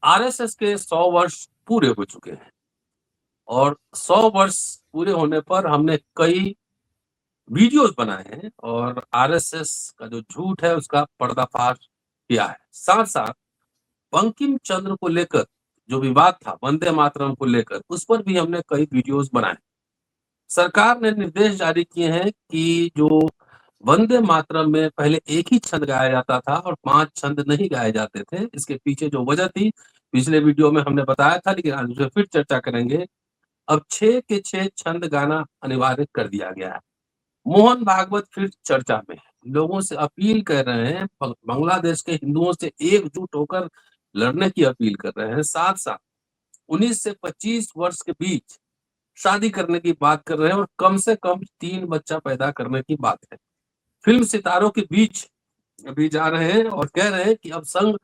RSS के 100 वर्ष पूरे हो चुके हैं और 100 वर्ष पूरे होने पर हमने कई वीडियोज़ बनाए हैं और आरएसएस का जो झूठ है उसका पर्दाफाश किया है। साथ-साथ बंकिम चंद्र को लेकर जो विवाद था, वंदे मातरम को लेकर, उस पर भी हमने कई वीडियोज़ बनाए। सरकार ने निर्देश जारी किए हैं कि जो वंदे मातरम में पहले एक ही छंद गाया जाता था और 5 छंद नहीं गाए जाते थे। इसके पीछे जो वजह थी, पिछले वीडियो में हमने बताया था, लेकिन आज उसे फिर चर्चा करेंगे। अब 6 के 6 छंद गाना अनिवार्य कर दिया गया है। मोहन भागवत फिर चर्चा में है। लोगों से अपील कर रहे हैं, बांग्लादेश के हिंदुओं से एकजुट होकर लड़ने की अपील कर रहे हैं। साथ-साथ 19 से 25 वर्ष के बीच शादी करने की बात कर रहे हैं और कम से कम 3 बच्चा पैदा करने की बात है। फ़िल्म सितारों के बीच अभी जा रहे हैं और कह रहे हैं कि अब संघ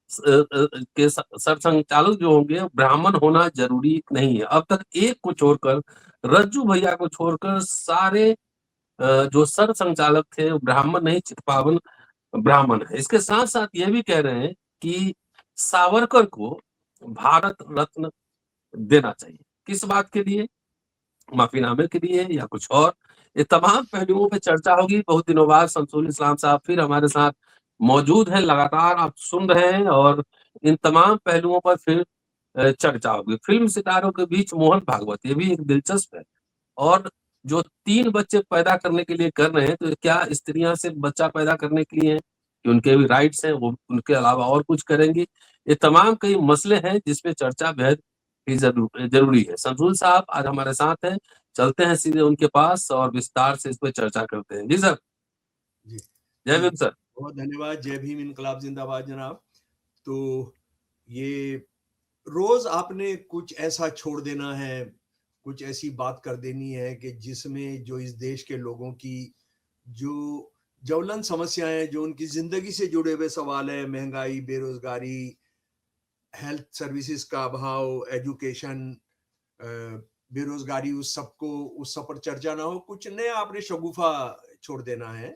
के सरसंघचालक जो होंगे ब्राह्मण होना ज़रूरी नहीं है। अब तक एक को छोड़कर, रज्जू भैया को छोड़कर सारे जो सरसंघचालक थे वो ब्राह्मण नहीं, चित्पावन ब्राह्मण है। इसके साथ-साथ ये भी कह रहे हैं कि सावरकर को भारत रत्न देना चाहिए। किस बात के लिए? माफ़ीनामे के लिए या कुछ और? ये तमाम पहलुओं पे चर्चा होगी। बहुत दिनों बाद शमसुल इस्लाम साहब फिर हमारे साथ मौजूद हैं, लगातार आप सुन रहे हैं और इन तमाम पहलुओं पर फिर चर्चा होगी। फ़िल्म सितारों के बीच मोहन भागवत, ये भी एक दिलचस्प है और जो 3 बच्चे पैदा करने के लिए कर रहे हैं, तो क्या स्त्रियाँ सिर्फ़ बच्चा पैदा करने के लिए हैं कि उनके भी राइट्स हैं, वो उनके अलावा और कुछ करेंगी? ये तमाम कई मसले हैं जिसपे चर्चा बेहद ही ज़रूरी है। शमसुल साहब आज हमारे साथ हैं, चलते हैं सीधे उनके पास और विस्तार से इस पे चर्चा करते हैं। जी सर, जी, जय जी, भीम सर। बहुत धन्यवाद। जय भीम, इनकलाब ज़िंदाबाद जनाब। तो ये रोज़ आपने कुछ ऐसा छोड़ देना है, कुछ ऐसी बात कर देनी है कि जिसमें जो इस देश के लोगों की जो ज्वलन समस्याएँ, जो उनकी ज़िंदगी से जुड़े हुए सवाल हैं, महँगाई, बेरोज़गारी, हेल्थ सर्विसेज़ का अभाव, एजुकेशन, बेरोज़गारी, उस सब पर चर्चा ना हो। कुछ नया आपने शगुफ़ा छोड़ देना है।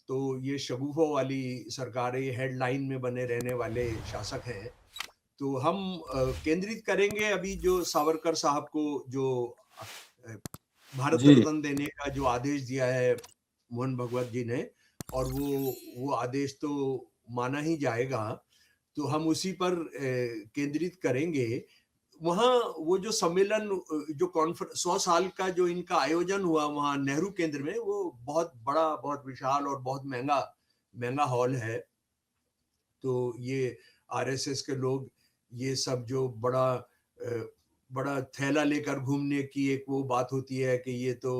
तो ये शगुफ़ों वाली सरकार है, ये हेडलाइन में बने रहने वाले शासक हैं। तो हम केंद्रित करेंगे अभी जो सावरकर साहब को जो अ, भारत जी, रत्न देने का जो आदेश दिया है मोहन भगवत जी ने, और वो आदेश तो माना ही जाएगा। तो हम उसी पर केंद्रित करेंगे। वहाँ वो जो सम्मेलन, जो कॉन्फ्रेंस 100 साल का जो इनका आयोजन हुआ वहाँ नेहरू केंद्र में, वो बहुत बड़ा, बहुत विशाल और बहुत महंगा महंगा हॉल है। तो ये आरएसएस के लोग ये सब जो बड़ा थैला लेकर घूमने की एक वो बात होती है कि ये तो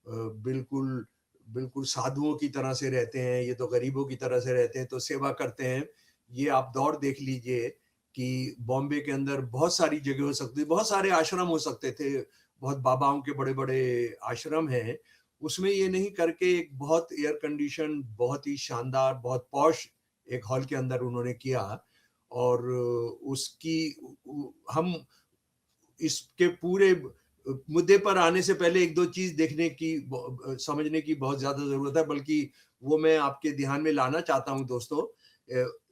बिल्कुल बिल्कुल साधुओं की तरह से रहते हैं, ये तो गरीबों की तरह से रहते हैं, तो सेवा करते हैं। ये आप दौर देख लीजिए कि बॉम्बे के अंदर बहुत सारी जगह हो सकती है, बहुत सारे आश्रम हो सकते थे, बहुत बाबाओं के बड़े बड़े आश्रम हैं। उसमें ये नहीं करके एक बहुत एयर कंडीशन, बहुत ही शानदार, बहुत पॉश एक हॉल के अंदर उन्होंने किया। और उसकी हम इसके पूरे मुद्दे पर आने से पहले एक दो चीज देखने की, समझने की बहुत ज्यादा जरूरत है, बल्कि वो मैं आपके ध्यान में लाना चाहता हूं दोस्तों।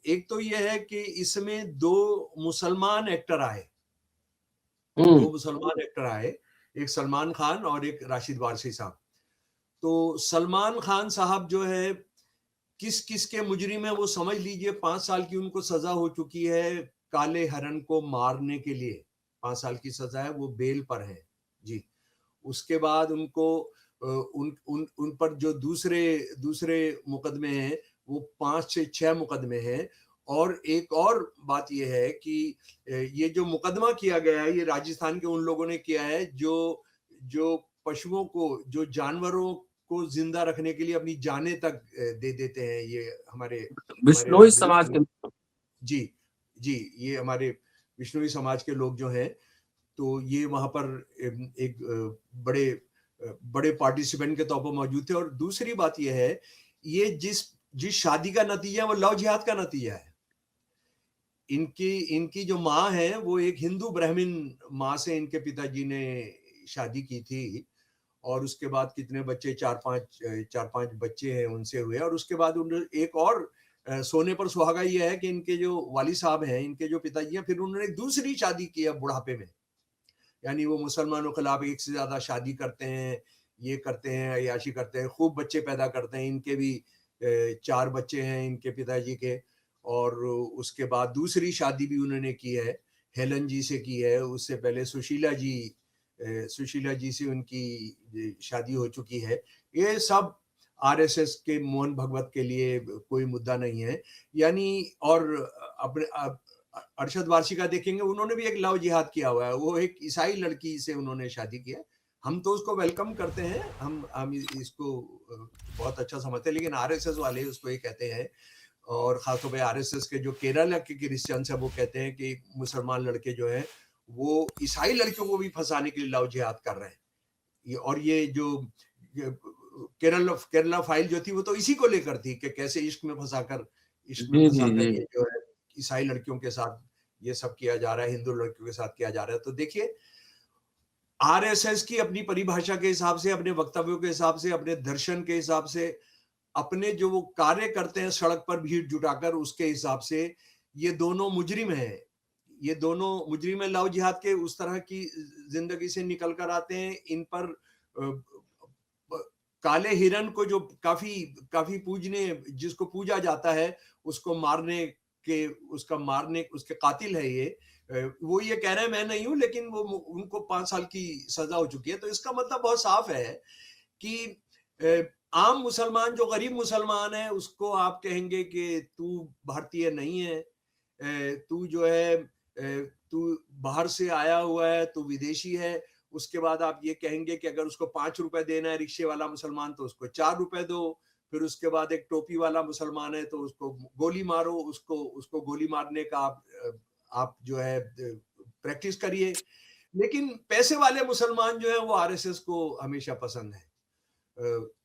एक तो ये है कि इसमें दो मुसलमान एक्टर आए, हुँ, एक सलमान खान और एक राशिद वारसी साहब। तो सलमान खान साहब जो है, किस किस के मुजरिम है वो समझ लीजिए। 5 साल की उनको सजा हो चुकी है काले हरण को मारने के लिए। 5 साल की सजा है, वो बेल पर है जी। उसके बाद उनको उन पर जो दूसरे दूसरे मुकदमे हैं, वो 5 से 6 मुकदमे हैं। और एक और बात यह है कि ये जो मुकदमा किया गया है, ये राजस्थान के उन लोगों ने किया है जो जो पशुओं को, जो जानवरों को जिंदा रखने के लिए अपनी जानें तक दे देते हैं। ये हमारे हमारे बिश्नोई नागरिक समाज लोग। के जी, जी, ये हमारे विष्णुई समाज के लोग जो हैं, तो ये वहां पर एक बड़े बड़े पार्टिसिपेंट के तौर पर मौजूद थे। और दूसरी बात यह है, ये जिस जिस शादी का नतीजा है, वो लव जिहाद का नतीजा है। इनकी इनकी जो माँ है, वो एक हिंदू ब्राह्मण माँ से इनके पिताजी ने शादी की थी। और उसके बाद कितने बच्चे, चार पांच बच्चे हैं उनसे हुए। और उसके बाद उन्होंने एक और सोने पर सुहागा ये है कि इनके जो वाली साहब हैं, इनके जो पिताजी हैं, फिर उन्होंने दूसरी शादी की है बुढ़ापे में। यानी वो मुसलमानों के खिलाफ एक से ज्यादा शादी करते हैं, ये करते हैं, अय्याशी करते हैं, खूब बच्चे पैदा करते हैं। इनके भी 4 बच्चे हैं इनके पिताजी के। और उसके बाद दूसरी शादी भी उन्होंने की है, हेलन जी से की है। उससे पहले सुशीला जी से उनकी शादी हो चुकी है। ये सब आरएसएस के मोहन भगवत के लिए कोई मुद्दा नहीं है। यानी और अपने अरशद वारसी का देखेंगे, उन्होंने भी एक लव जिहाद किया हुआ है। वो एक ईसाई लड़की से उन्होंने शादी किया। हम तो उसको वेलकम करते हैं, हम इसको बहुत अच्छा समझते हैं, लेकिन आरएसएस वाले उसको ये कहते हैं, और खासतौर पे आरएसएस के जो केरला के क्रिश्चियंस है वो कहते हैं कि मुसलमान लड़के जो हैं वो ईसाई लड़कियों को भी फंसाने के लिए लव जिहाद कर रहे हैं। और ये जो केरला फाइल जो थी वो तो इसी को लेकर थी कि कैसे इश्क में फंसाकर जी जी जी ये जो है ईसाई लड़कियों के साथ ये सब किया जा रहा है, हिंदू लड़कियों के साथ किया जा रहा है। तो देखिए, आरएसएस की अपनी परिभाषा के हिसाब से, अपने वक्तव्यों के हिसाब से, अपने दर्शन के हिसाब से, अपने जो वो कार्य करते हैं सड़क पर भीड़ जुटाकर, उसके हिसाब से ये दोनों मुजरिम हैं। ये दोनों मुजरिम है लव जिहाद के, उस तरह की जिंदगी से निकल कर आते हैं। इन पर काले हिरन को जो काफी काफी पूजने, जिसको पूजा जाता है, उसको मारने के, उसके कातिल है ये। वो ये कह रहे हैं मैं नहीं हूं, लेकिन वो उनको 5 साल की सजा हो चुकी है। तो इसका मतलब बहुत साफ है कि आम मुसलमान, जो गरीब मुसलमान है, उसको आप कहेंगे कि तू भारतीय नहीं है, तू जो है तू बाहर से आया हुआ है, तू विदेशी है। उसके बाद आप ये कहेंगे कि अगर उसको 5 रुपए देना है रिक्शे वाला मुसलमान तो उसको 4 रुपए दो। फिर उसके बाद एक टोपी वाला मुसलमान है तो उसको गोली मारो, उसको गोली मारने का आप जो है प्रैक्टिस करिए। लेकिन पैसे वाले मुसलमान जो है वो आरएसएस को हमेशा पसंद है।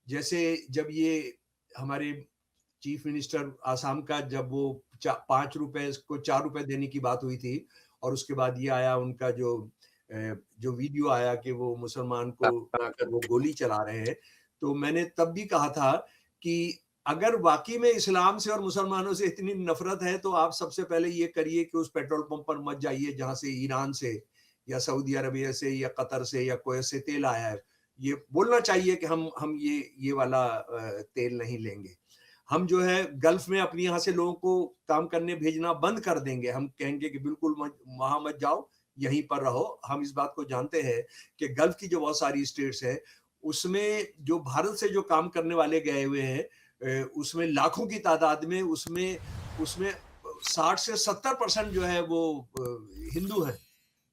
जैसे जब ये हमारे चीफ मिनिस्टर आसाम का, जब वो 5 रुपए को 4 रुपए देने की बात हुई थी, और उसके बाद ये आया उनका जो वीडियो आया कि वो मुसलमान को बनाकर वो गोली चला रहे हैं, तो मैंने तब भी कहा था कि अगर वाकई में इस्लाम से और मुसलमानों से इतनी नफरत है तो आप सबसे पहले ये करिए कि उस पेट्रोल पंप पर मत जाइए जहां से ईरान से या सऊदी अरबिया से या कतर से या कुवैत से तेल आया है। ये बोलना चाहिए कि हम ये वाला तेल नहीं लेंगे। हम जो है गल्फ में अपनी यहाँ से लोगों को काम करने भेजना बंद कर देंगे। हम कहेंगे कि बिल्कुल वहां मत जाओ, यहीं पर रहो। हम इस बात को जानते हैं कि गल्फ की जो बहुत सारी स्टेट्स है, उसमें जो भारत से जो काम करने वाले गए हुए हैं, उसमें लाखों की तादाद में, उसमें 60 से 70% जो है वो हिंदू हैं।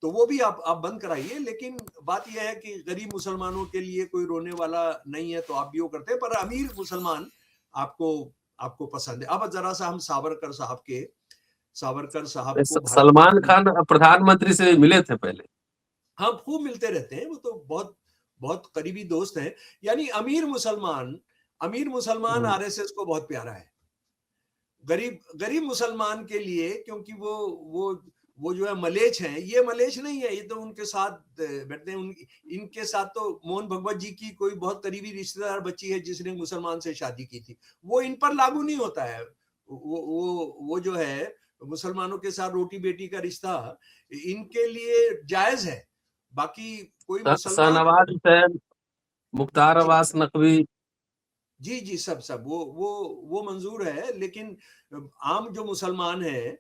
तो वो भी आप बंद कराइए। लेकिन बात यह है कि गरीब मुसलमानों के लिए कोई रोने वाला नहीं है, तो आप भी वो करते हैं। पर अमीर मुसलमान आपको पसंद है। अब जरा सा हम सावरकर साहब को सलमान खान प्रधानमंत्री से मिले थे पहले। हाँ, खूब मिलते रहते हैं, वो तो बहुत बहुत करीबी दोस्त हैं। यानी अमीर मुसलमान आरएसएस को बहुत प्यारा है। गरीब मुसलमान के लिए, क्योंकि वो जो है मलेच्छ हैं, ये मलेच्छ नहीं है, ये तो उनके साथ बैठते हैं। इनके साथ तो मोहन भगवत जी की कोई बहुत करीबी रिश्तेदार बच्ची है जिसने मुसलमान से शादी की थी, वो इन पर लागू नहीं होता है। वो जो है मुसलमानों के साथ रोटी बेटी का रिश्ता इनके लिए जायज है। बाकी कोई मुसलमान, शाहनवाज हुसैन, मुख्तार अब्बास नकवी, जी सब वो मंजूर है। लेकिन आम जो मुसलमान है,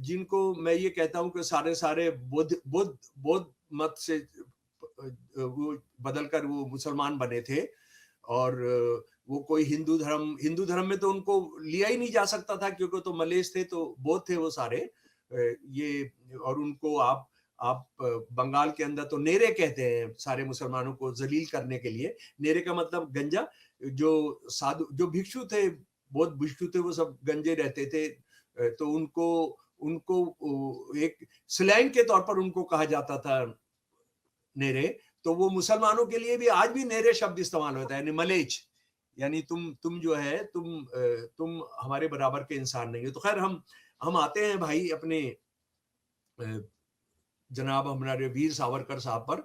जिनको मैं ये कहता हूं कि सारे बुद्ध मत से वो बदलकर वो मुसलमान बने थे, और वो कोई हिंदू धर्म में तो उनको लिया ही नहीं जा सकता था, क्योंकि तो मलेच्छ थे, तो बौद्ध थे वो सारे। ये और उनको आप बंगाल के अंदर तो नेरे कहते हैं सारे मुसलमानों को जलील करने के लिए। नेरे का मतलब गंजा। जो साधु, जो भिक्षु थे, बौद्ध भिक्षु थे, वो सब गंजे रहते थे। तो उनको एक स्लैंग के तौर पर उनको कहा जाता था नेरे। तो वो मुसलमानों के लिए भी आज भी नेरे शब्द इस्तेमाल होता है, यानी मलेच्छ। यानी तुम जो है तुम हमारे बराबर के इंसान नहीं हो। तो खैर हम आते हैं भाई अपने जनाब हमारे वीर सावरकर साहब पर।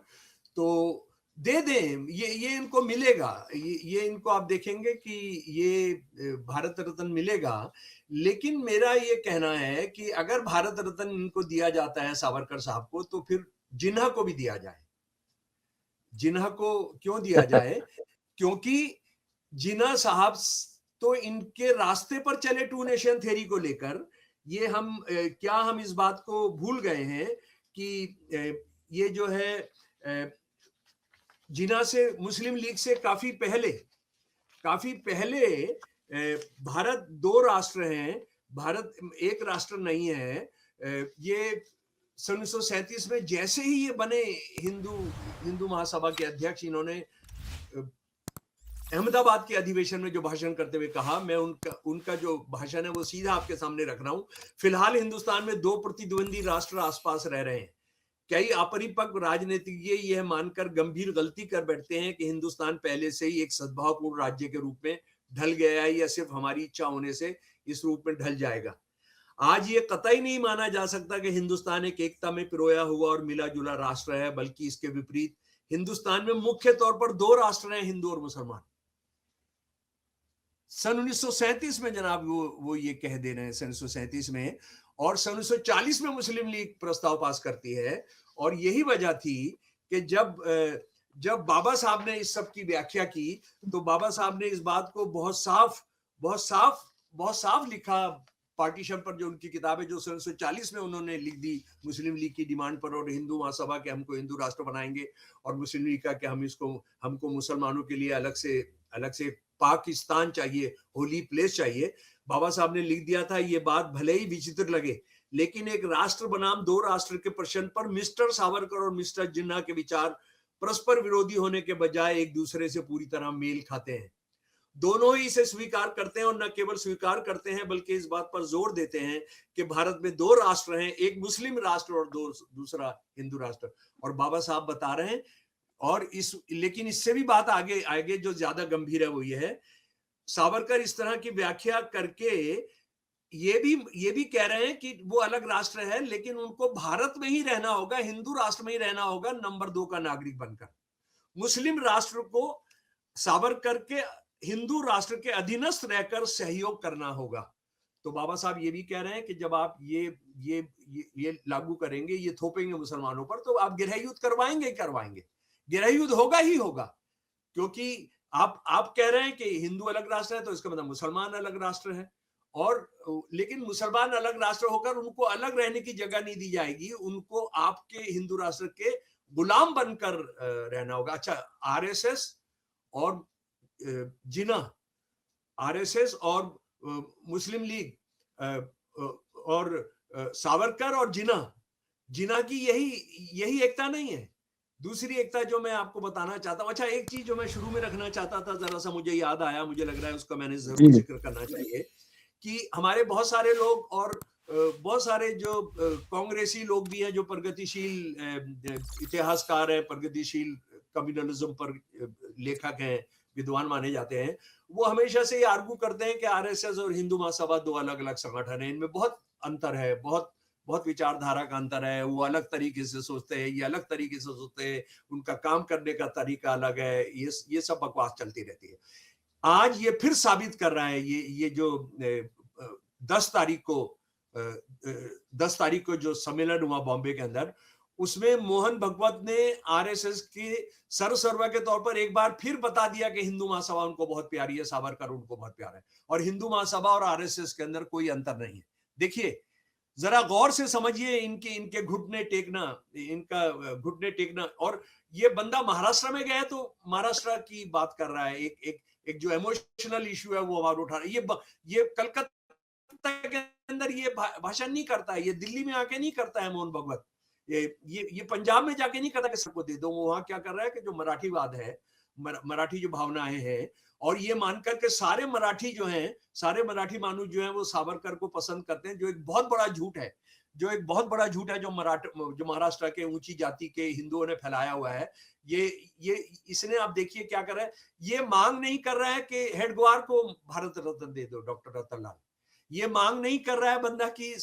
तो दे दें, ये इनको मिलेगा, ये इनको आप देखेंगे कि ये भारत रत्न मिलेगा। लेकिन मेरा ये कहना है कि अगर भारत रत्न इनको दिया जाता है सावरकर साहब को, तो फिर जिन्ना को भी दिया जाए। जिन्ना को क्यों दिया जाए? क्योंकि जिन्ना साहब तो इनके रास्ते पर चले टू नेशन थ्योरी को लेकर। ये क्या हम इस बात को भूल गए हैं कि ये जो है जिन्ना से, मुस्लिम लीग से काफी पहले भारत दो राष्ट्र हैं, भारत एक राष्ट्र नहीं है। ये 1937 में जैसे ही ये बने हिंदू महासभा के अध्यक्ष, इन्होंने अहमदाबाद के अधिवेशन में जो भाषण करते हुए कहा, मैं उनका जो भाषण है वो सीधा आपके सामने रख रहा हूं। फिलहाल हिंदुस्तान में दो प्रतिद्वंदी राष्ट्र आसपास रह रहे हैं। कई अपरिपक्व राजनीतिज्ञ यह मानकर गंभीर गलती कर बैठते हैं कि हिंदुस्तान पहले से ही एक सद्भावपूर्ण राज्य के रूप में ढल गया है, या सिर्फ हमारी इच्छा होने से इस रूप में ढल जाएगा। आज ये कतई नहीं माना जा सकता कि हिंदुस्तान एक एकता में पिरोया हुआ और मिला जुला राष्ट्र है, बल्कि इसके विपरीत हिंदुस्तान में मुख्य तौर पर दो राष्ट्र हैं, हिंदू और मुसलमान। सन 1937 में जनाब वो ये कह दे रहे हैं, सन 1937 में। और सन 1940 में मुस्लिम लीग प्रस्ताव पास करती है। और यही वजह थी कि जब बाबा साहब ने इस सब की व्याख्या की, तो बाबा साहब ने इस बात को बहुत साफ लिखा पार्टीशन पर, जो उनकी किताब है, जो सन 1940 में उन्होंने लिख दी मुस्लिम लीग की डिमांड पर, और हिंदू महासभा के हमको हिंदू राष्ट्र बनाएंगे, और मुस्लिम लीग का कि हमको मुसलमानों के लिए अलग से पाकिस्तान चाहिए, होली प्लेस चाहिए। बाबा साहब ने लिख दिया था। ये बात भले ही विचित्र लगे, लेकिन एक राष्ट्र बनाम दो राष्ट्र के प्रश्न पर मिस्टर सावरकर और मिस्टर जिन्ना के विचार परस्पर विरोधी होने के बजाय एक दूसरे से पूरी तरह मेल खाते हैं। दोनों ही इसे स्वीकार करते हैं, और न केवल स्वीकार करते हैं बल्कि इस बात पर जोर देते हैं कि भारत में दो राष्ट्र हैं, एक मुस्लिम राष्ट्र और दूसरा हिंदू राष्ट्र। और बाबा साहब बता रहे हैं, और लेकिन इससे भी बात आगे जो ज्यादा गंभीर है वो ये है, सावरकर इस तरह की व्याख्या करके ये भी कह रहे हैं कि वो अलग राष्ट्र है, लेकिन उनको भारत में ही रहना होगा, हिंदू राष्ट्र में ही रहना होगा, नंबर 2 का नागरिक बनकर। मुस्लिम राष्ट्र को सावरकर के हिंदू राष्ट्र के अधीनस्थ रहकर सहयोग करना होगा। तो बाबा साहब ये भी कह रहे हैं कि जब आप ये लागू करेंगे, ये थोपेंगे मुसलमानों पर, तो आप गृहयुद्ध करवाएंगे। गृहयुद्ध होगा ही होगा, क्योंकि आप कह रहे हैं कि हिंदू अलग राष्ट्र है, तो इसका मतलब मुसलमान अलग राष्ट्र है। और लेकिन मुसलमान अलग राष्ट्र होकर उनको अलग रहने की जगह नहीं दी जाएगी, उनको आपके हिंदू राष्ट्र के गुलाम बनकर रहना होगा। अच्छा, आरएसएस और जिन्ना, आरएसएस और मुस्लिम लीग और सावरकर और जिन्ना की यही एकता नहीं है। दूसरी एकता जो मैं आपको बताना चाहता हूं, अच्छा एक चीज जो मैं शुरू में रखना चाहता था, जरा सा मुझे याद आया, मुझे लग रहा है उसका मैंने जरूर जिक्र करना चाहिए, कि हमारे बहुत सारे लोग और बहुत सारे जो कांग्रेसी लोग भी हैं, जो प्रगतिशील इतिहासकार हैं, प्रगतिशील कम्युनलिज्म पर लेखक हैं, विद्वान माने जाते हैं, वो हमेशा से ये आर्गू करते हैं कि आरएसएस और हिंदू महासभा दो अलग अलग संगठन है, इनमें बहुत अंतर है, बहुत विचारधारा का अंतर है, वो अलग तरीके से सोचते हैं, ये अलग तरीके से सोचते हैं, उनका काम करने का तरीका अलग है, ये सब बकवास चलती रहती है। आज ये फिर साबित कर रहा है, ये जो 10 तारीख को जो सम्मेलन हुआ बॉम्बे के अंदर, उसमें मोहन भगवत ने आरएसएस के सर्वसर्वा के तौर पर एक बार फिर बता दिया कि हिंदू महासभा उनको बहुत प्यारी है, सावरकर उनको बहुत प्यारा है, और हिंदू महासभा और आरएसएस के अंदर कोई अंतर नहीं है। देखिए, जरा गौर से समझिए इनके घुटने टेकना। और ये बंदा महाराष्ट्र में गया तो महाराष्ट्र की बात कर रहा है, एक जो इमोशनल इश्यू है वो आवाज उठा रहा है। ये कलकत्ता के अंदर ये भाषण नहीं करता है, ये दिल्ली में आके नहीं करता है मोहन भगवत, ये पंजाब में जाके नहीं करता कि सबको दे दो। वो वहां क्या कर रहा है कि जो मराठीवाद है, मराठी जो भावनाएं हैं, और ये मानकर के सारे मराठी जो हैं, सारे मराठी मानुष जो हैं, वो सावरकर को पसंद करते हैं, जो एक बहुत बड़ा झूठ है, जो महाराष्ट्र के ऊंची जाति के हिंदुओं ने फैलाया हुआ है। ये इसने, आप देखिए क्या कर रहा है, ये मांग नहीं कर रहा है कि हेडगेवार को भारत रत्न दे दो, डॉक्टर रतनलाल। ये मांग नहीं कर रहा है बंदा की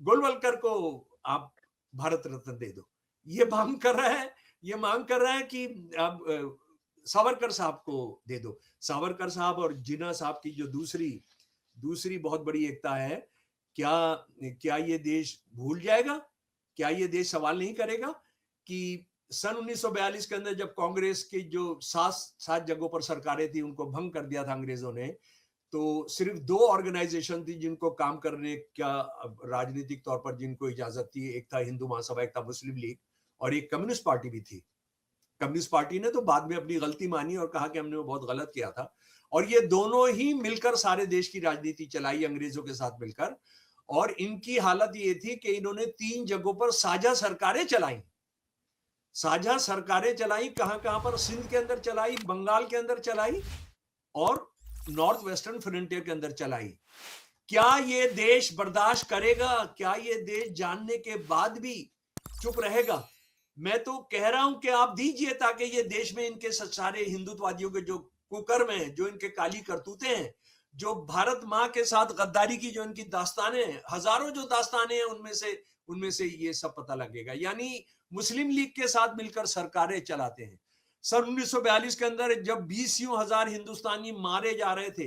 गोलवलकर को आप भारत रत्न दे दो। ये मांग कर रहा है, ये मांग कर रहा है कि अब सावरकर साहब को दे दो। सावरकर साहब और जिन्ना साहब की जो दूसरी बहुत बड़ी एकता है, क्या क्या ये देश भूल जाएगा, क्या ये देश सवाल नहीं करेगा कि सन 1942 के अंदर जब कांग्रेस की जो सात जगहों पर सरकारें थी उनको भंग कर दिया था अंग्रेजों ने, तो सिर्फ दो ऑर्गेनाइजेशन थी जिनको काम करने का राजनीतिक तौर पर जिनको इजाजत थी, एक था हिंदू महासभा, एक था मुस्लिम लीग, और एक कम्युनिस्ट पार्टी भी थी। कम्युनिस्ट पार्टी ने तो बाद में अपनी गलती मानी और कहा कि हमने वो बहुत गलत किया था, और ये दोनों ही मिलकर सारे देश की राजनीति चलाई अंग्रेजों के साथ मिलकर। और इनकी हालत ये थी कि इन्होंने 3 जगहों पर साझा सरकारें चलाई। कहां कहां पर? सिंध के अंदर चलाई, बंगाल के अंदर चलाई और नॉर्थ वेस्टर्न फ्रंटियर के अंदर चलाई। क्या ये देश बर्दाश्त करेगा? क्या ये देश जानने के बाद भी चुप रहेगा? मैं तो कह रहा हूं कि आप दीजिए, ताकि ये देश में इनके सारे हिंदुत्ववादियों के जो कुकर्म हैं, जो इनके काली करतूतें हैं, जो भारत मां के साथ गद्दारी की जो इनकी दास्तानें हैं, हजारों जो दास्तानें हैं, उनमें से ये सब पता लगेगा। यानी मुस्लिम लीग के साथ मिलकर सरकारें चलाते हैं। सन 1942 के अंदर जब 20,000 हिंदुस्तानी मारे जा रहे थे,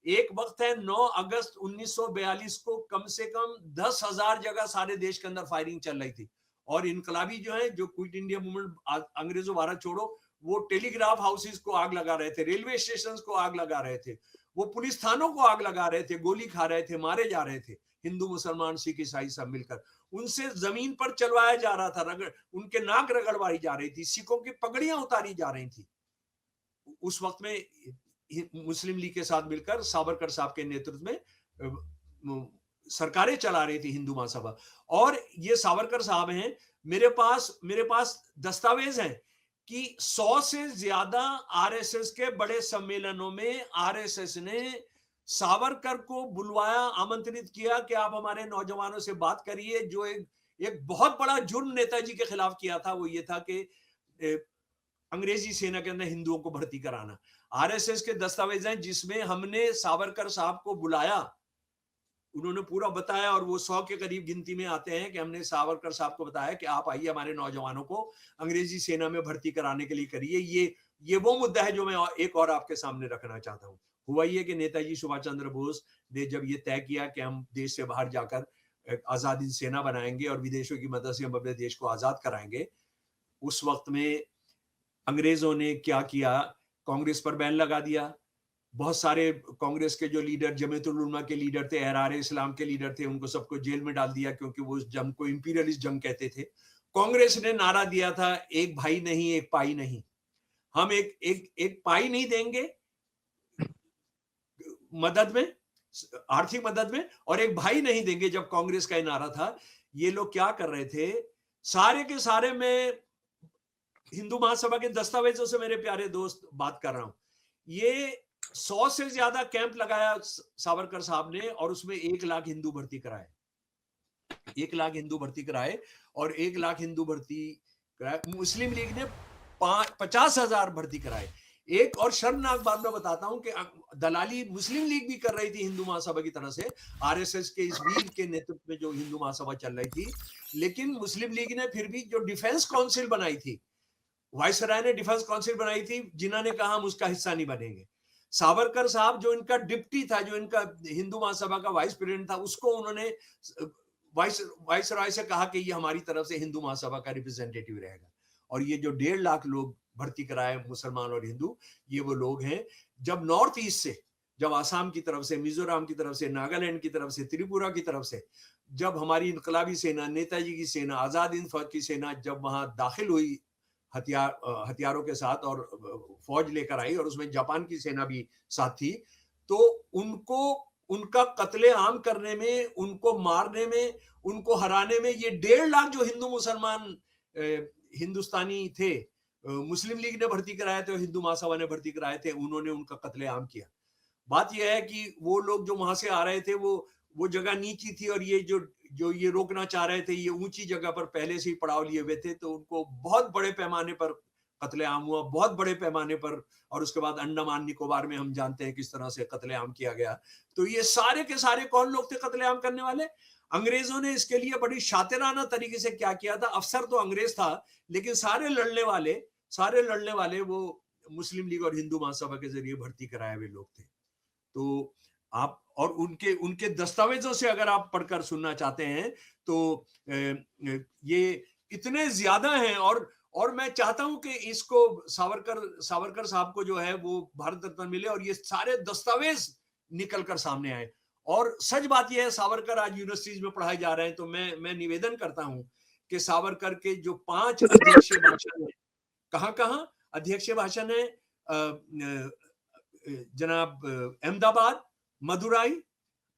एक वक्त है 9 अगस्त 1942 को कम से कम 10,000 जगह सारे देश के अंदर फायरिंग चल रही थी। और इनकलाबी जो है, जो क्विट इंडिया मूवमेंट, अंग्रेजों भारत छोड़ो, वो टेलीग्राफ हाउसेस को आग लगा रहे थे, रेलवे स्टेशन को आग लगा रहे थे, वो पुलिस थानों को आग लगा रहे थे, गोली खा रहे थे, मारे जा रहे थे, हिंदू मुसलमान सिख ईसाई सब मिलकर। उनसे जमीन पर चलवाया जा रहा था, उनके नाक रगड़वाई जा रही थी, सिखों की पगड़ियां उतारी जा रही थी। उस वक्त में मुस्लिम लीग के साथ मिलकर सावरकर साहब के नेतृत्व में सरकारें चला रही थी हिंदू महासभा। और ये सावरकर साहब हैं, मेरे पास दस्तावेज हैं कि 100 से ज्यादा आरएसएस के बड़े सम्मेलनों में आरएसएस ने सावरकर को बुलवाया, आमंत्रित किया कि आप हमारे नौजवानों से बात करिए। जो एक बहुत बड़ा जुर्म नेताजी के खिलाफ किया था, वो ये था कि अंग्रेजी सेना के अंदर हिंदुओं को भर्ती कराना। आरएसएस के दस्तावेज हैं जिसमें हमने सावरकर साहब को बुलाया, उन्होंने पूरा बताया, और वो 100 के करीब गिनती में आते हैं कि हमने सावरकर साहब को बताया कि आप आइए, हमारे नौजवानों को अंग्रेजी सेना में भर्ती कराने के लिए करिए। ये वो मुद्दा है जो मैं एक और आपके सामने रखना चाहता हूं। हुआ ये कि नेताजी सुभाष चंद्र बोस ने जब ये तय किया कि हम देश से बाहर जाकर एक आजादी सेना बनाएंगे और विदेशों की मदद से हम अपने देश को आजाद कराएंगे, उस वक्त में अंग्रेजों ने क्या किया? कांग्रेस पर बैन लगा दिया। बहुत सारे कांग्रेस के जो लीडर, जमीयतुल उलमा के लीडर थे, अहरार इस्लाम के लीडर थे, उनको सबको जेल में डाल दिया, क्योंकि वो उस जंग को इंपीरियलिस्ट जंग कहते थे। कांग्रेस ने नारा दिया था, एक भाई नहीं एक पाई नहीं, हम एक पाई नहीं देंगे मदद में, आर्थिक मदद में, और एक भाई नहीं देंगे। जब कांग्रेस का नारा था, ये लोग क्या कर रहे थे? सारे के सारे, मैं हिंदू महासभा के दस्तावेजों से मेरे प्यारे दोस्त बात कर रहा हूं, ये 100 से ज्यादा कैंप लगाया सावरकर साहब ने, और उसमें 1 लाख हिंदू भर्ती कराए। 1 लाख हिंदू भर्ती कराए, और 1 लाख हिंदू भर्ती कराए। मुस्लिम लीग ने 50,000 भर्ती कराए। एक और शर्मनाक बात मैं बताता हूं कि दलाली मुस्लिम लीग भी कर रही थी हिंदू महासभा की तरह से, आरएसएस के इस वीर के नेतृत्व में जो हिंदू महासभा चल रही थी। लेकिन मुस्लिम लीग ने फिर भी जो डिफेंस काउंसिल बनाई थी, वायसराय ने डिफेंस काउंसिल बनाई थी, जिन्हों ने कहा हम उसका हिस्सा नहीं बनेंगे। सावरकर साहब जो इनका डिप्टी था, जो इनका हिंदू महासभा का वाइस प्रेसिडेंट था, उसको उन्होंने वायसराय से कहा कि ये हमारी तरफ से हिंदू महासभा का रिप्रेजेंटेटिव रहेगा। और ये जो 1.5 लाख लोग भर्ती कराए, मुसलमान और हिंदू, ये वो लोग हैं। जब नॉर्थ ईस्ट से, जब आसाम की तरफ से, मिजोरम की तरफ से, नागालैंड की तरफ से, त्रिपुरा की तरफ से, जब हमारी इनकलाबी सेना, नेताजी की सेना, आजाद हिंद फौज की सेना जब वहां दाखिल हुई हथियारों के साथ और फौज लेकर आई, और उसमें जापान की सेना भी साथ थी, तो उनका कत्लेआम करने में, उनको मारने में, उनको हराने में, ये 1.5 लाख जो हिंदू मुसलमान हिंदुस्तानी थे, मुस्लिम लीग ने भर्ती कराए थे और हिंदू महासभा ने भर्ती कराए थे, उन्होंने उनका कत्लेआम किया। बात यह है कि वो लोग जो वहां से आ रहे थे, वो जगह नीची थी, और ये जो ये रोकना चाह रहे थे, ये ऊंची जगह पर पहले से ही पड़ाव लिए हुए थे, तो उनको बहुत बड़े पैमाने पर कत्लेआम हुआ, बहुत बड़े पैमाने पर। और उसके बाद अंडमान निकोबार में हम जानते हैं किस तरह से कत्लेआम किया गया। तो ये सारे के सारे कौन लोग थे कत्लेआम करने वाले? अंग्रेजों ने इसके लिए बड़ी शातिराना तरीके से क्या किया था, अफसर तो अंग्रेज था लेकिन सारे लड़ने वाले वो मुस्लिम लीग और हिंदू महासभा के जरिए भर्ती कराए हुए लोग थे। तो आप और उनके उनके दस्तावेजों से अगर आप पढ़कर सुनना चाहते हैं तो ये इतने ज्यादा हैं। और मैं चाहता हूं कि इसको सावरकर साहब को जो है वो भारत रत्न मिले और ये सारे दस्तावेज निकलकर सामने आए। और सच बात यह है, सावरकर आज यूनिवर्सिटीज में पढ़ाए जा रहे हैं। तो मैं निवेदन करता हूं कि सावरकर के जो 5 अध्यक्षीय भाषण है, कहां अध्यक्षीय भाषण है, जनाब अहमदाबाद, मदुराई,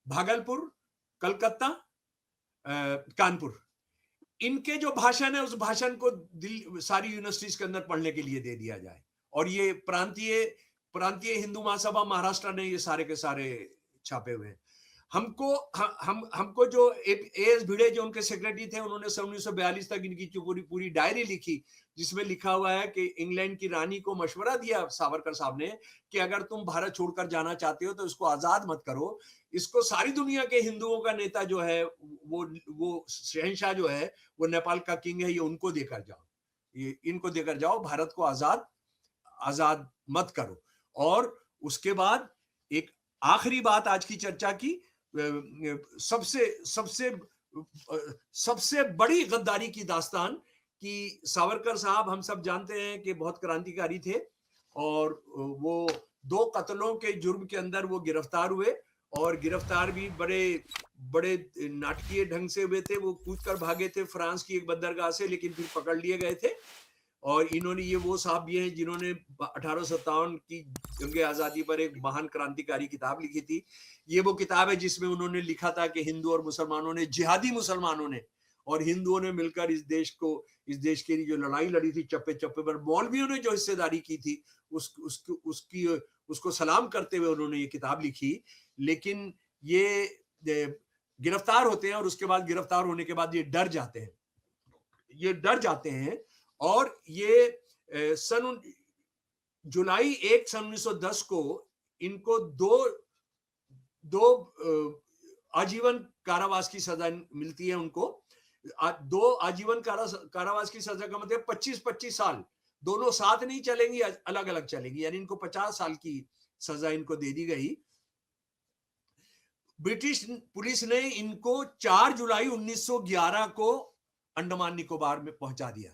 भागलपुर, कलकत्ता, कानपुर, इनके जो भाषण है उस भाषण को सारी यूनिवर्सिटीज के अंदर पढ़ने के लिए दे दिया जाए। और ये प्रांतीय हिंदू महासभा महाराष्ट्र ने ये सारे के सारे छापे हुए हैं। हमको जो एएस भिड़े जो उनके सेक्रेटरी थे, उन्होंने 1942 तक इनकी पूरी डायरी लिखी, जिसमें लिखा हुआ है कि इंग्लैंड की रानी को मशवरा दिया सावरकर साहब ने कि अगर तुम भारत छोड़कर जाना चाहते हो तो इसको आजाद मत करो, इसको सारी दुनिया के हिंदुओं का नेता जो है वो शहंशाह जो है वो नेपाल का किंग है, ये उनको देकर जाओ, ये इनको देकर जाओ, भारत को आजाद मत करो। और उसके बाद एक आखिरी बात आज की चर्चा की, सबसे बड़ी गद्दारी की दास्तान कि सावरकर साहब हम सब जानते हैं कि बहुत क्रांतिकारी थे और वो 2 कत्लों के जुर्म के अंदर वो गिरफ्तार हुए और गिरफ्तार भी बड़े नाटकीय ढंग से हुए थे। वो कूद कर भागे थे फ्रांस की एक बंदरगाह से, लेकिन फिर पकड़ लिए गए थे। और इन्होंने ये वो साहब भी हैं जिन्होंने 1857 की जंग आजादी पर एक महान क्रांतिकारी किताब लिखी थी। ये वो किताब है जिसमें उन्होंने लिखा था कि हिंदू और मुसलमानों ने, जिहादी मुसलमानों ने और हिंदुओं ने मिलकर इस देश के लिए जो लड़ाई लड़ी थी चप्पे चप्पे पर, मौलवियों ने जो हिस्सेदारी की थी उसको सलाम करते हुए उन्होंने ये किताब लिखी। लेकिन ये गिरफ्तार होते हैं और उसके बाद गिरफ्तार होने के बाद ये डर जाते हैं और ये जुलाई 1 सन 1910 को इनको दो आजीवन कारावास की सजा मिलती है। उनको 2 आजीवन कारावास की सजा का मतलब 25-25 साल, दोनों साथ नहीं चलेंगी, अलग अलग चलेंगी, यानी इनको 50 साल की सजा इनको दे दी गई। ब्रिटिश पुलिस ने इनको 4 जुलाई 1911 को अंडमान निकोबार में पहुंचा दिया।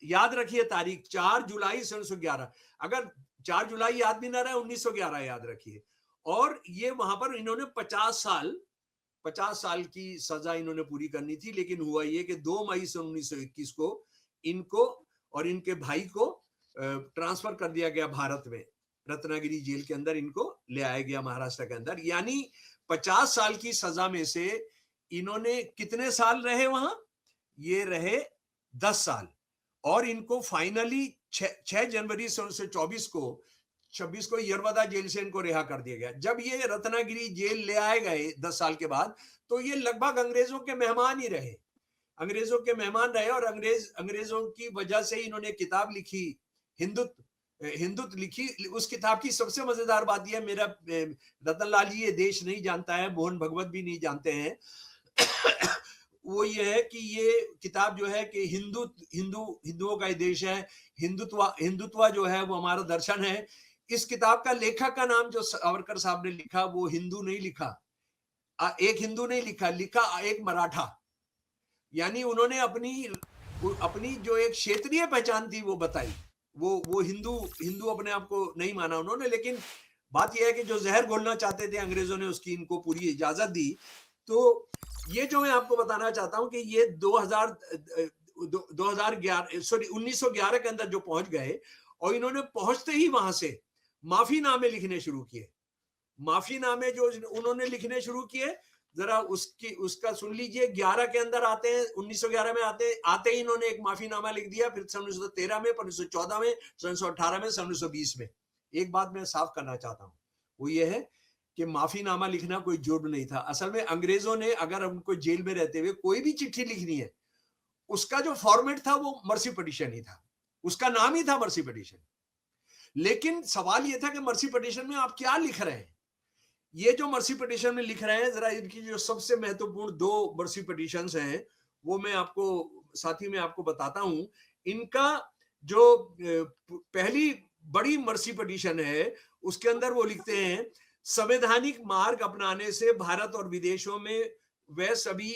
याद रखिए तारीख, 4 जुलाई 1911। अगर 4 जुलाई याद भी ना रहे, 1911 याद रखिए। और ये वहां पर इन्होंने 50 साल की सजा इन्होंने पूरी करनी थी। लेकिन हुआ ये कि 2 मई सन 1921 को इनको और इनके भाई को ट्रांसफर कर दिया गया भारत में, रत्नागिरी जेल के अंदर इनको ले आया गया महाराष्ट्र के अंदर। यानी 50 साल की सजा में से इन्होंने कितने साल रहे वहां? ये रहे 10 साल। और इनको फाइनली 6 जनवरी 1924 को यरवदा जेल से इनको रिहा कर दिया गया। जब ये रत्नागिरी जेल ले आए गए 10 साल के बाद, तो ये लगभग अंग्रेजों के मेहमान ही रहे, और अंग्रेजों की वजह से इन्होंने किताब लिखी, हिंदुत्व लिखी। उस किताब की सबसे मजेदार बात यह, मेरा रतनलाल जी ये देश नहीं जानता है, मोहन भगवत भी नहीं जानते हैं वो ये है कि ये किताब जो है कि हिंदुओं का देश है, हिंदुत्व जो है वो हमारा दर्शन है। इस किताब का लेखक का नाम जो सावरकर साहब ने लिखा, वो हिंदू नहीं लिखा, एक हिंदू नहीं लिखा एक मराठा। यानी उन्होंने अपनी जो एक क्षेत्रीय पहचान थी वो बताई। वो हिंदू अपने आप को नहीं माना उन्होंने। लेकिन बात यह है कि जो जहर घोलना चाहते थे अंग्रेजों ने, उसकी इनको पूरी इजाजत दी। तो ये जो मैं आपको बताना चाहता हूं कि ये 1911 के अंदर जो पहुंच गए, और इन्होंने पहुंचते ही वहां से माफीनामे लिखने शुरू किए। माफीनामे जो उन्होंने लिखने शुरू किए, जरा उसका सुन लीजिए। 11 के अंदर आते हैं, 1911 में आते ही इन्होंने एक माफीनामा लिख दिया। फिर 1913 में, 1914 में, 1918 में, 1920 में। एक बात मैं साफ करना चाहता हूं, वो ये है कि माफीनामा लिखना कोई जुर्म नहीं था। असल में अंग्रेजों ने अगर उनको जेल में रहते हुए कोई भी चिट्ठी लिखनी है, उसका जो फॉर्मेट था वो मर्सी पिटीशन ही था, उसका नाम ही था मर्सी पिटीशन। लेकिन सवाल यह था कि मर्सी पिटीशन में आप क्या लिख रहे हैं। ये जो मर्सी पिटीशन में लिख रहे हैं, जरा इनकी जो सबसे महत्वपूर्ण 2 मर्सी पिटीशंस हैं वो मैं आपको साथ ही में आपको बताता हूं। इनका जो पहली बड़ी मर्सी पिटीशन है उसके अंदर वो लिखते हैं, संवैधानिक मार्ग अपनाने से भारत और विदेशों में वह सभी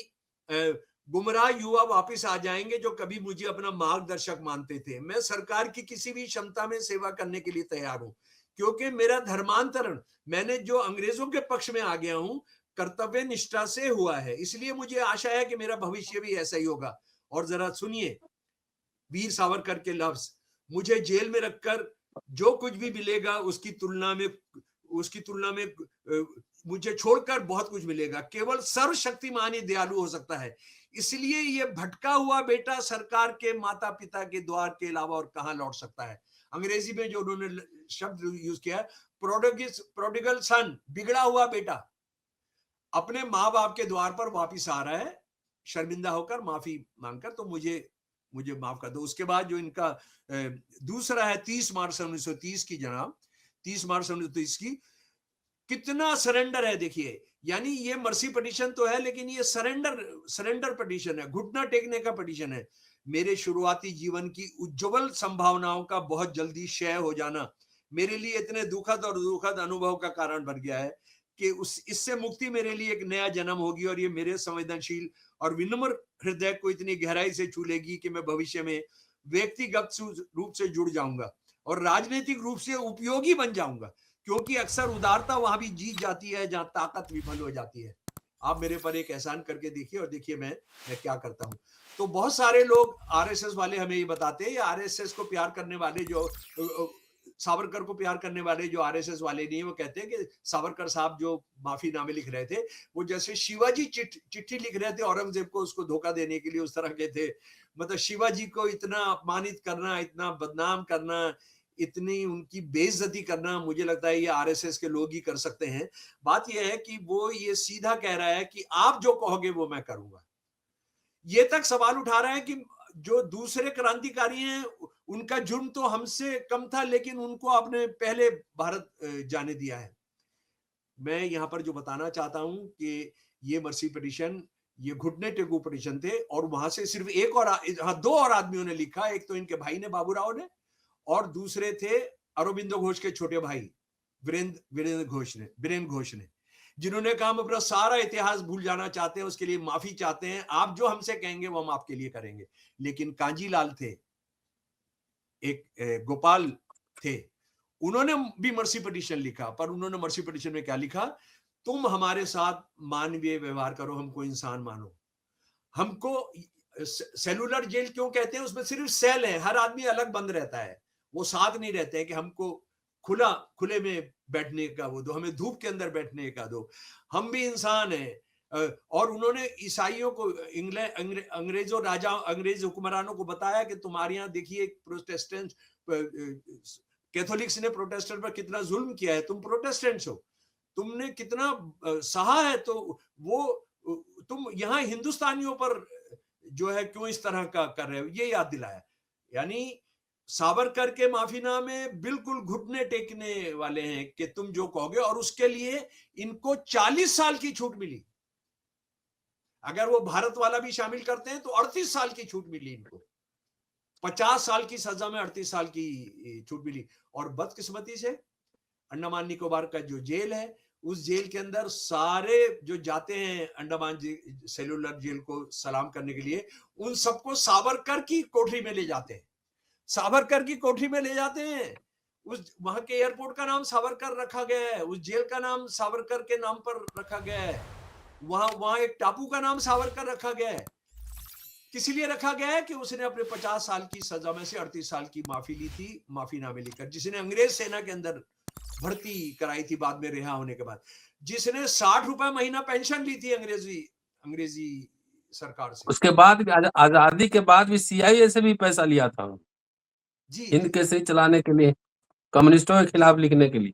गुमराह युवा वापस आ जाएंगे जो कभी मुझे अपना मार्गदर्शक मानते थे। मैं सरकार की किसी भी क्षमता में सेवा करने के लिए तैयार हूं, क्योंकि मेरा धर्मांतरण, मैंने जो अंग्रेजों के पक्ष में आ गया हूं, कर्तव्य निष्ठा से हुआ है। इसलिए मुझे आशा है कि मेरा भविष्य भी ऐसा ही होगा। और जरा सुनिए वीर सावरकर के लफ्ज, मुझे जेल में रखकर जो कुछ भी मिलेगा उसकी तुलना में मुझे छोड़कर बहुत कुछ मिलेगा। केवल सर्वशक्तिमान ही दयालु हो सकता है। इसलिए ये भटका हुआ बेटा सरकार के माता पिता के द्वार के अलावा और कहां लौट सकता है। अंग्रेजी में जो उन्होंने शब्द यूज किया, प्रोडिगल सन, बिगड़ा हुआ बेटा अपने माँ बाप के द्वार पर वापिस आ रहा है शर्मिंदा होकर, माफी मांगकर, तो मुझे माफ कर दो। उसके बाद जो इनका दूसरा है 30 मार्च 1930 की, जनाब 30 मार्च 1930 की, कितना सरेंडर है देखिए। यानी ये मर्सी पिटीशन तो है लेकिन ये सरेंडर पिटीशन है, घुटना टेकने का पिटीशन है। मेरे शुरुआती जीवन की उज्जवल संभावनाओं का बहुत जल्दी क्षय हो जाना मेरे लिए इतने दुखद अनुभव का कारण बन गया है कि इससे मुक्ति मेरे लिए एक नया जन्म होगी और ये मेरे संवेदनशील और विनम्र हृदय को इतनी गहराई से छू लेगी कि मैं भविष्य में व्यक्तिगत रूप से जुड़ जाऊंगा और राजनीतिक रूप से उपयोगी बन जाऊंगा, क्योंकि अक्सर उदारता वहां भी जीत जाती है जहां ताकत विफल हो जाती है। आप मेरे पर एक एहसान करके देखिए और देखिए मैं क्या करता हूं। तो बहुत सारे लोग आरएसएस वाले हमें ये बताते हैं, आरएसएस को प्यार करने वाले, जो सावरकर को प्यार करने वाले जो आरएसएस वाले नहीं, वो कहते हैं कि सावरकर साहब जो माफीनामे लिख रहे थे वो जैसे शिवाजी चिट्ठी लिख रहे थे औरंगजेब को उसको धोखा देने के लिए, उस तरह के थे। मतलब शिवाजी को इतना अपमानित करना, इतना बदनाम करना, इतनी उनकी बेइज्जती करना, मुझे लगता है ये आरएसएस के लोग ही कर सकते हैं। बात यह है कि वो ये सीधा कह रहा है कि आप जो कहोगे वो मैं करूंगा। ये तक सवाल उठा रहा है कि जो दूसरे क्रांतिकारी हैं उनका जुर्म तो हमसे कम था, लेकिन उनको आपने पहले भारत जाने दिया है। मैं यहां पर जो बताना चाहता हूं कि ये मर्सी पिटीशन, ये घुटने टेकू पिटीशन थे, और वहां से सिर्फ एक और दो और आदमियों ने लिखा। एक तो इनके भाई ने, बाबूराव ने, और दूसरे थे अरविंदो घोष के छोटे भाई वीरेंद्र घोष ने, जिन्होंने कहा हम अपना सारा इतिहास भूल जाना चाहते हैं, उसके लिए माफी चाहते हैं, आप जो हमसे कहेंगे वो हम आपके लिए करेंगे। लेकिन कांजीलाल थे, एक गोपाल थे, उन्होंने भी मर्सी पिटीशन लिखा, पर उन्होंने मर्सी पिटीशन में क्या लिखा? तुम हमारे साथ मानवीय व्यवहार करो, हमको इंसान मानो। हमको सेलुलर जेल क्यों कहते हैं? उसमें सिर्फ सेल है, हर आदमी अलग बंद रहता है, वो साथ नहीं रहते हैं कि हमको खुले में बैठने का वो दो, हमें धूप के अंदर बैठने का दो, हम भी इंसान हैं। और उन्होंने ईसाइयों को, अंग्रेज हुक्मरानों को बताया कि तुम्हारे यहाँ देखिए प्रोटेस्टेंट, कैथोलिक्स ने प्रोटेस्टेंट पर कितना जुल्म किया है, तुम प्रोटेस्टेंट्स हो, तुमने कितना सहा है, तो वो तुम यहाँ हिंदुस्तानियों पर जो है क्यों इस तरह का कर रहे हो, ये याद दिलाया। यानी सावरकर के माफीनामे बिल्कुल घुटने टेकने वाले हैं कि तुम जो कहोगे, और उसके लिए इनको 40 साल की छूट मिली। अगर वो भारत वाला भी शामिल करते हैं तो 38 साल की छूट मिली इनको। 50 साल की सजा में 38 साल की छूट मिली। और बदकिस्मती से अंडमान निकोबार का जो जेल है, उस जेल के अंदर सारे जो जाते हैं अंडमान सेलुलर जेल को सलाम करने के लिए, उन सबको सावरकर की कोठरी में ले जाते हैं, सावरकर की कोठरी में ले जाते हैं। उस वहां के एयरपोर्ट का नाम सावरकर रखा गया है, उस जेल का नाम सावरकर के नाम पर रखा गया है, वहां एक टापू का नाम सावरकर रखा गया है। किस लिए रखा गया है? कि उसने अपने 50 साल की सजा में से 38 साल की माफी ली थी, माफीनामे लिखकर, जिसने अंग्रेज सेना के अंदर भर्ती कराई थी बाद में रिहा होने के बाद, जिसने 60 रुपए महीना पेंशन ली थी अंग्रेजी सरकार से। उसके बाद आजादी के बाद भी सीआईए से भी पैसा लिया था जी, हिंद केसरी चलाने के लिए, कम्युनिस्टों के खिलाफ लिखने के लिए।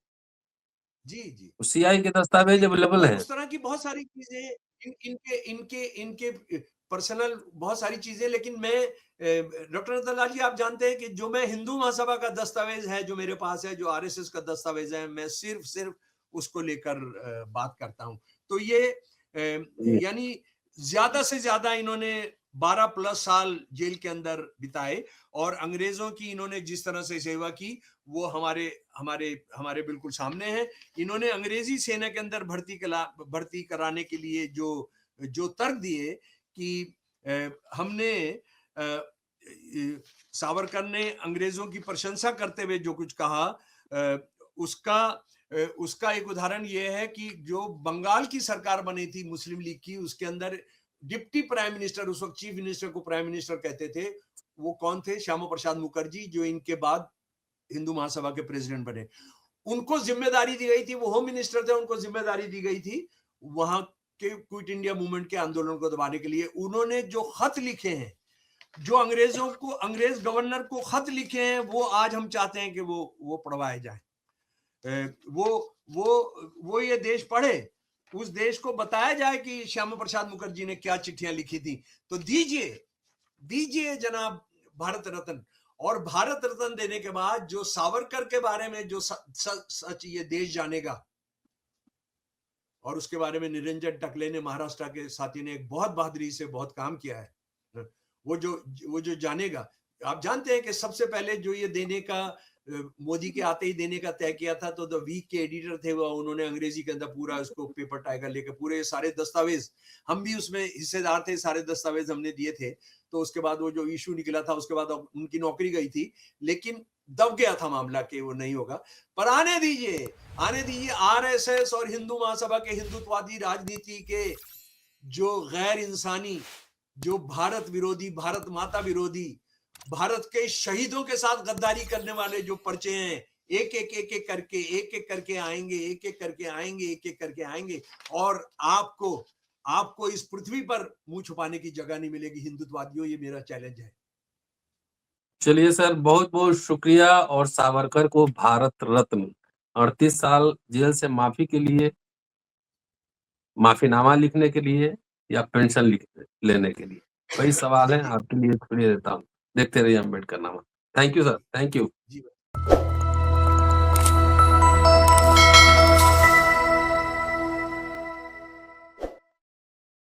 जी सीआई के दस्तावेज अवेलेबल हैं। उस तरह की बहुत सारी चीजें इनके पर्सनल बहुत सारी चीजें। लेकिन मैं, डॉक्टर नंदलाल जी, आप जानते हैं कि जो मैं हिंदू महासभा का दस्तावेज है जो मेरे पास है, जो आरएसएस का दस्तावेज है, मैं सिर्फ उसको लेकर बात करता हूं। तो ये यानी ज्यादा से ज्यादा इन्होंने 12+ साल जेल के अंदर बिताए और अंग्रेजों की इन्होंने जिस तरह से सेवा की वो हमारे हमारे हमारे बिल्कुल सामने है। इन्होंने अंग्रेजी सेना के अंदर भर्ती कराने के लिए जो तर्क दिए कि हमने सावरकर ने अंग्रेजों की प्रशंसा करते हुए जो कुछ कहा, उसका एक उदाहरण यह है कि जो बंगाल की सरकार बनी थी मुस्लिम लीग की, उसके अंदर डिप्टी प्राइम मिनिस्टर, उस वक्त चीफ मिनिस्टर को प्राइम मिनिस्टर कहते थे, वो कौन थे? श्यामा प्रसाद मुखर्जी, जो इनके बाद हिंदू महासभा के प्रेसिडेंट बने। उनको जिम्मेदारी दी गई थी, वो होम मिनिस्टर थे, उनको जिम्मेदारी दी गई थी वहां के क्विट इंडिया मूवमेंट के आंदोलन को दबाने के लिए। उन्होंने जो खत लिखे हैं, जो अंग्रेज गवर्नर को खत लिखे हैं, वो आज हम चाहते हैं कि वो पढ़वाए जाए। वो ये देश पढ़े, उस देश को बताया जाए कि श्यामा प्रसाद मुखर्जी ने क्या चिट्ठियां लिखी थी। तो दीजिए जनाब भारत रत्न। और भारत रत्न देने के बाद जो सावरकर के बारे में जो सच ये देश जानेगा, और उसके बारे में निरंजन टकले ने, महाराष्ट्र के साथी ने, एक बहुत बहादुरी से बहुत काम किया है। वो जो जानेगा, आप जानते हैं कि सबसे पहले जो ये देने का, मोदी के आते ही देने का तय किया था, तो द वीक के एडिटर थे वो, उन्होंने अंग्रेजी के अंदर पूरा उसको पेपर टाइगर लेकर पूरे सारे दस्तावेज, हम भी उसमें हिस्सेदार थे, सारे दस्तावेज हमने दिए थे। तो उसके बाद वो जो इशू निकला था, उसके बाद उनकी नौकरी गई थी, लेकिन दब गया था मामला कि वो नहीं होगा। पर आने दीजिए आरएसएस और हिंदू महासभा के हिंदुत्ववादी राजनीति के जो गैर इंसानी, जो भारत विरोधी, भारत माता विरोधी, भारत के शहीदों के साथ गद्दारी करने वाले जो पर्चे हैं, एक एक करके आएंगे और आपको इस पृथ्वी पर मुंह छुपाने की जगह नहीं मिलेगी हिंदुत्ववादियों। ये मेरा चैलेंज है। चलिए सर, बहुत बहुत शुक्रिया। और सावरकर को भारत रत्न 38 साल जेल से माफी के लिए, माफीनामा लिखने के लिए या पेंशन लेने के लिए, कई सवाल हैं, आपके लिए छोड़ देता हूँ। देखते रहिए अम्बेडकर नामा। Thank you sir, thank you.